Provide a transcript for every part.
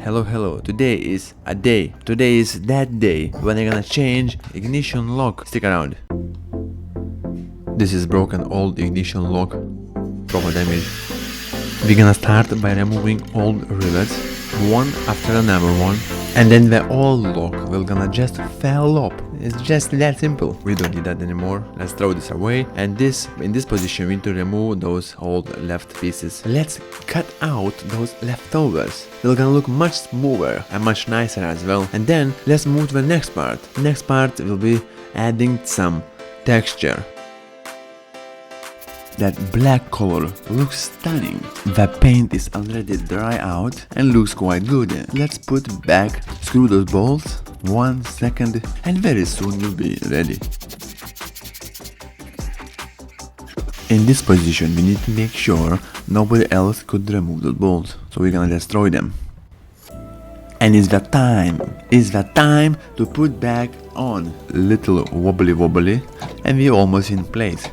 Hello, today is a day. Today is that day when I'm gonna change ignition lock. Stick around. This is broken old ignition lock. Proper damage. We're gonna start by removing old rivets, one after another one, and then the old lock will gonna just fall off. It's just that simple. We don't need that anymore. Let's throw this away. And in this position we need to remove those old left pieces. Let's cut out those leftovers. They're gonna look much smoother and much nicer as well. And then let's move to the next part. The next part will be adding some texture. That black color looks stunning. The paint is already dry out and looks quite good. Let's put back, screw those bolts, 1 second, and very soon you'll be ready. In this position we need to make sure nobody else could remove those bolts, so we're gonna destroy them. And it's the time to put back on. Little wobbly, and we're almost in place.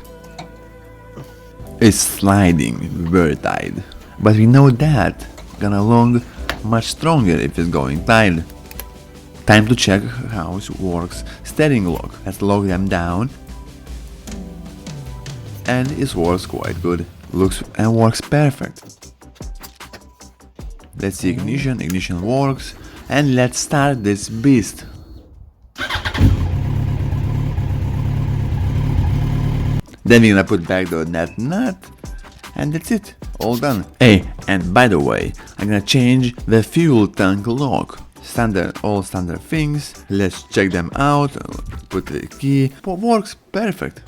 It's sliding very tight, but we know that gonna long much stronger if it's going tight. Time to check how it works. Steering lock. Let's lock them down, and it works quite good. Looks and works perfect. Let's see ignition works, and let's start this beast. Then we're gonna put back the nut, and that's it, all done. Hey, and by the way, I'm gonna change the fuel tank lock. All standard things. Let's check them out. Put the key. Works perfect.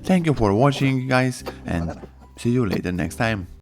Thank you for watching, guys, and see you later next time.